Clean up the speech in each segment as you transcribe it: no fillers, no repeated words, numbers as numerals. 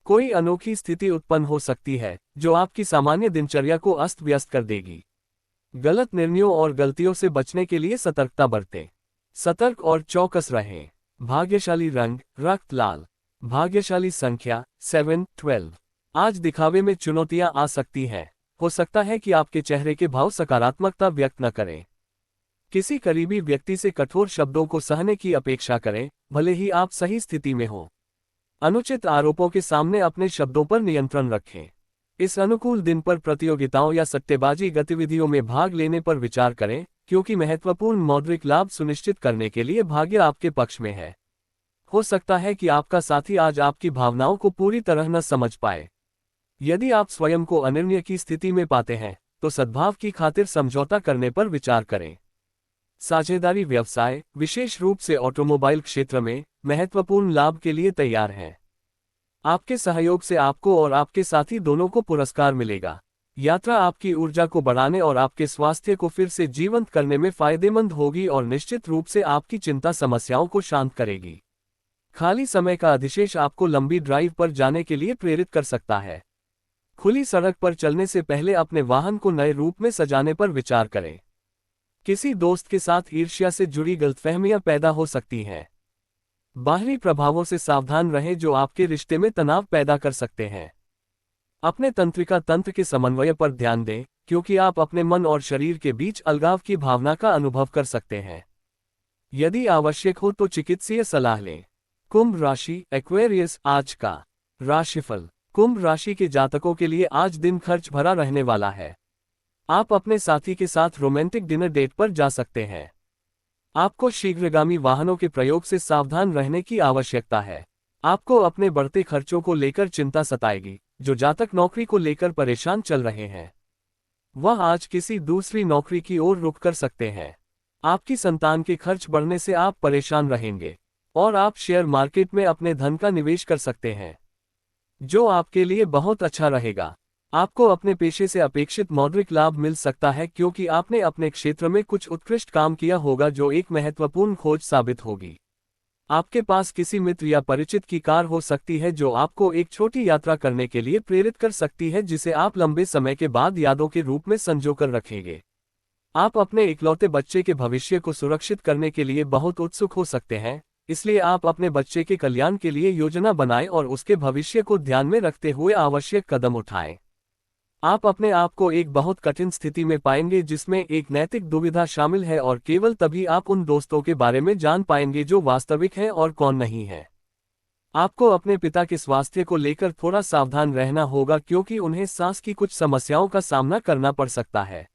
कोई अनोखी स्थिति उत्पन्न हो सकती है जो आपकी सामान्य दिनचर्या को अस्त व्यस्त कर देगी। गलत निर्णयों और गलतियों से बचने के लिए सतर्कता बरतें। सतर्क और चौकस रहें। भाग्यशाली रंग रक्त लाल। भाग्यशाली संख्या 7 12। आज दिखावे में चुनौतियां आ सकती हैं। हो सकता है कि आपके चेहरे के भाव सकारात्मकता व्यक्त न करें। किसी करीबी व्यक्ति से कठोर शब्दों को सहने की अपेक्षा करें, भले ही आप सही स्थिति में हों। अनुचित आरोपों के सामने अपने शब्दों पर नियंत्रण रखें। इस अनुकूल दिन पर प्रतियोगिताओं या सट्टेबाजी गतिविधियों में भाग लेने पर विचार करें, क्योंकि महत्वपूर्ण मौद्रिक लाभ सुनिश्चित करने के लिए भाग्य आपके पक्ष में है। हो सकता है कि आपका साथी आज आपकी भावनाओं को पूरी तरह न समझ पाए। यदि आप स्वयं को अनिर्णय की स्थिति में पाते हैं, तो सद्भाव की खातिर समझौता करने पर विचार करें। साझेदारी व्यवसाय, विशेष रूप से ऑटोमोबाइल क्षेत्र में, महत्वपूर्ण लाभ के लिए तैयार है। आपके सहयोग से आपको और आपके साथी दोनों को पुरस्कार मिलेगा। यात्रा आपकी ऊर्जा को बढ़ाने और आपके स्वास्थ्य को फिर से जीवंत करने में फायदेमंद होगी और निश्चित रूप से आपकी चिंता समस्याओं को शांत करेगी। खाली समय का अधिशेष आपको लंबी ड्राइव पर जाने के लिए प्रेरित कर सकता है। खुली सड़क पर चलने से पहले अपने वाहन को नए रूप में सजाने पर विचार करें। किसी दोस्त के साथ ईर्ष्या से जुड़ी गलतफहमियां पैदा हो सकती हैं। बाहरी प्रभावों से सावधान रहें जो आपके रिश्ते में तनाव पैदा कर सकते हैं। अपने तंत्रिका तंत्र के समन्वय पर ध्यान दें, क्योंकि आप अपने मन और शरीर के बीच अलगाव की भावना का अनुभव कर सकते हैं। यदि आवश्यक हो तो चिकित्सीय सलाह लें। कुंभ राशि एक्वेरियस। आज का राशिफल। कुंभ राशि के जातकों के लिए आज दिन खर्च भरा रहने वाला है। आप अपने साथी के साथ रोमांटिक डिनर डेट पर जा सकते हैं। आपको शीघ्रगामी वाहनों के प्रयोग से सावधान रहने की आवश्यकता है। आपको अपने बढ़ते खर्चों को लेकर चिंता सताएगी। जो जातक नौकरी को लेकर परेशान चल रहे हैं, वह आज किसी दूसरी नौकरी की ओर रुख कर सकते हैं। आपकी संतान के खर्च बढ़ने से आप परेशान रहेंगे और आप शेयर मार्केट में अपने धन का निवेश कर सकते हैं, जो आपके लिए बहुत अच्छा रहेगा। आपको अपने पेशे से अपेक्षित मौद्रिक लाभ मिल सकता है, क्योंकि आपने अपने क्षेत्र में कुछ उत्कृष्ट काम किया होगा जो एक महत्वपूर्ण खोज साबित होगी। आपके पास किसी मित्र या परिचित की कार हो सकती है जो आपको एक छोटी यात्रा करने के लिए प्रेरित कर सकती है, जिसे आप लंबे समय के बाद यादों के रूप में संजोकर रखेंगे। आप अपने इकलौते बच्चे के भविष्य को सुरक्षित करने के लिए बहुत उत्सुक हो सकते हैं, इसलिए आप अपने बच्चे के कल्याण के लिए योजना बनाएं और उसके भविष्य को ध्यान में रखते हुए आवश्यक कदम उठाएं। आप अपने आप को एक बहुत कठिन स्थिति में पाएंगे जिसमें एक नैतिक दुविधा शामिल है, और केवल तभी आप उन दोस्तों के बारे में जान पाएंगे जो वास्तविक हैं और कौन नहीं है। आपको अपने पिता के स्वास्थ्य को लेकर थोड़ा सावधान रहना होगा, क्योंकि उन्हें सांस की कुछ समस्याओं का सामना करना पड़ सकता है।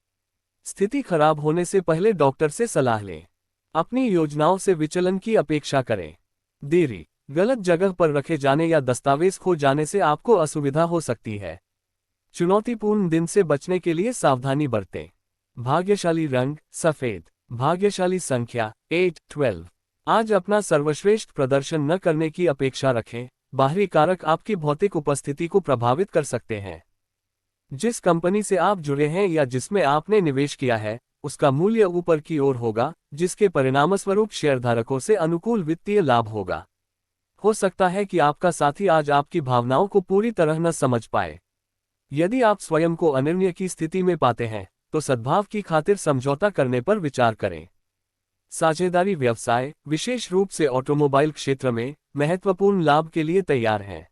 स्थिति खराब होने से पहले डॉक्टर से सलाह लें। अपनी योजनाओं से विचलन की अपेक्षा करें। देरी, गलत जगह पर रखे जाने या दस्तावेज खो जाने से आपको असुविधा हो सकती है। चुनौतीपूर्ण दिन से बचने के लिए सावधानी बरतें। भाग्यशाली रंग सफेद। भाग्यशाली संख्या 8 12। आज अपना सर्वश्रेष्ठ प्रदर्शन न करने की अपेक्षा रखें। बाहरी कारक आपकी भौतिक उपस्थिति को प्रभावित कर सकते हैं। जिस कंपनी से आप जुड़े हैं या जिसमें आपने निवेश किया है, उसका मूल्य ऊपर की ओर होगा, जिसके परिणामस्वरूप शेयरधारकों से अनुकूल वित्तीय लाभ होगा। हो सकता है कि आपका साथी आज आपकी भावनाओं को पूरी तरह न समझ पाए। यदि आप स्वयं को अनिर्णय की स्थिति में पाते हैं, तो सद्भाव की खातिर समझौता करने पर विचार करें। साझेदारी व्यवसाय, विशेष रूप से ऑटोमोबाइल क्षेत्र में, महत्वपूर्ण लाभ के लिए तैयार है।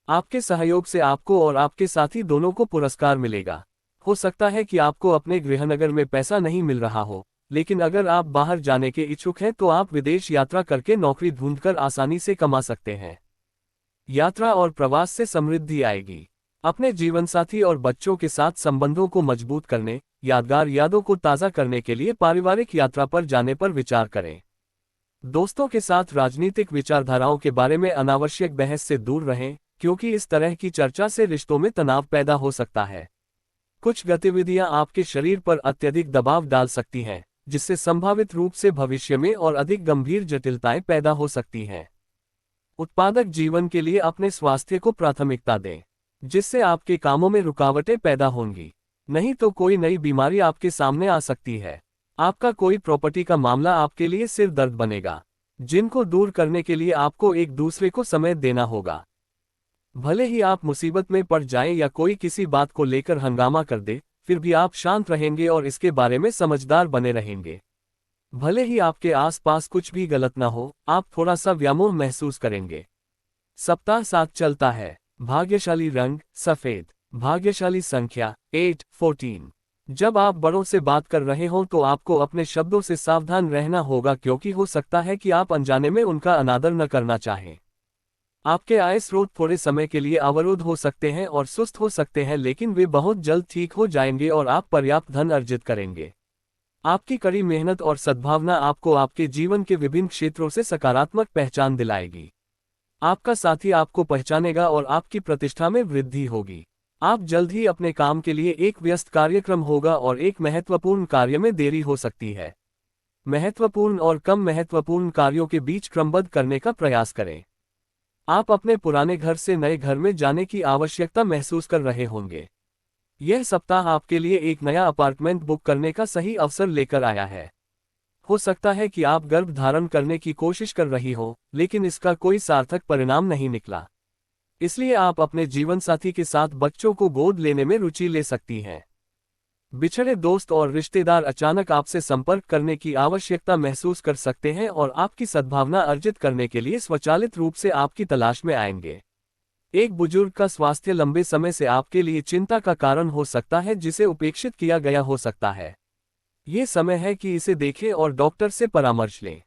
आपके सहयोग से आपको और आपके साथी दोनों को पुरस्कार मिलेगा। हो सकता है कि आपको अपने गृहनगर में पैसा नहीं मिल रहा हो, लेकिन अगर आप बाहर जाने के इच्छुक हैं तो आप विदेश यात्रा करके नौकरी ढूंढकर आसानी से कमा सकते हैं। यात्रा और प्रवास से समृद्धि आएगी। अपने जीवनसाथी और बच्चों के साथ संबंधों को मजबूत करने, यादगार यादों को ताज़ा करने के लिए पारिवारिक यात्रा पर जाने पर विचार करें। दोस्तों के साथ राजनीतिक विचारधाराओं के बारे में अनावश्यक बहस से दूर रहें, क्योंकि इस तरह की चर्चा से रिश्तों में तनाव पैदा हो सकता है। कुछ गतिविधियां आपके शरीर पर अत्यधिक दबाव डाल सकती हैं, जिससे संभावित रूप से भविष्य में और अधिक गंभीर जटिलताएं पैदा हो सकती हैं। उत्पादक जीवन के लिए अपने स्वास्थ्य को प्राथमिकता दें, जिससे आपके कामों में रुकावटें पैदा होंगी। नहीं तो कोई नई बीमारी आपके सामने आ सकती है। आपका कोई प्रॉपर्टी का मामला आपके लिए सिर दर्द बनेगा, जिनको दूर करने के लिए आपको एक दूसरे को समय देना होगा। भले ही आप मुसीबत में पड़ जाएं या कोई किसी बात को लेकर हंगामा कर दे, फिर भी आप शांत रहेंगे और इसके बारे में समझदार बने रहेंगे। भले ही आपके आसपास कुछ भी गलत ना हो, आप थोड़ा सा व्यामोह महसूस करेंगे। सप्ताह 7 चलता है। भाग्यशाली रंग सफेद। भाग्यशाली संख्या 8, 14। जब आप बड़ों से बात कर रहे हों तो आपको अपने शब्दों से सावधान रहना होगा, क्योंकि हो सकता है कि आप अनजाने में उनका अनादर न करना चाहें। आपके आय स्रोत थोड़े समय के लिए अवरुद्ध हो सकते हैं और सुस्त हो सकते हैं, लेकिन वे बहुत जल्द ठीक हो जाएंगे और आप पर्याप्त धन अर्जित करेंगे। आपकी कड़ी मेहनत और सद्भावना आपको आपके जीवन के विभिन्न क्षेत्रों से सकारात्मक पहचान दिलाएगी। आपका साथी आपको पहचानेगा और आपकी प्रतिष्ठा में वृद्धि होगी। आप जल्द ही अपने काम के लिए एक व्यस्त कार्यक्रम होगा और एक महत्वपूर्ण कार्य में देरी हो सकती है। महत्वपूर्ण और कम महत्वपूर्ण कार्यों के बीच क्रमबद्ध करने का प्रयास करें। आप अपने पुराने घर से नए घर में जाने की आवश्यकता महसूस कर रहे होंगे। यह सप्ताह आपके लिए एक नया अपार्टमेंट बुक करने का सही अवसर लेकर आया है। हो सकता है कि आप गर्भ धारण करने की कोशिश कर रही हो, लेकिन इसका कोई सार्थक परिणाम नहीं निकला। इसलिए आप अपने जीवनसाथी के साथ बच्चों को गोद लेने में रुचि ले सकती हैं। बिछड़े दोस्त और रिश्तेदार अचानक आपसे संपर्क करने की आवश्यकता महसूस कर सकते हैं और आपकी सद्भावना अर्जित करने के लिए स्वचालित रूप से आपकी तलाश में आएंगे। एक बुजुर्ग का स्वास्थ्य लंबे समय से आपके लिए चिंता का कारण हो सकता है, जिसे उपेक्षित किया गया हो सकता है। ये समय है कि इसे देखें और डॉक्टर से परामर्श लें।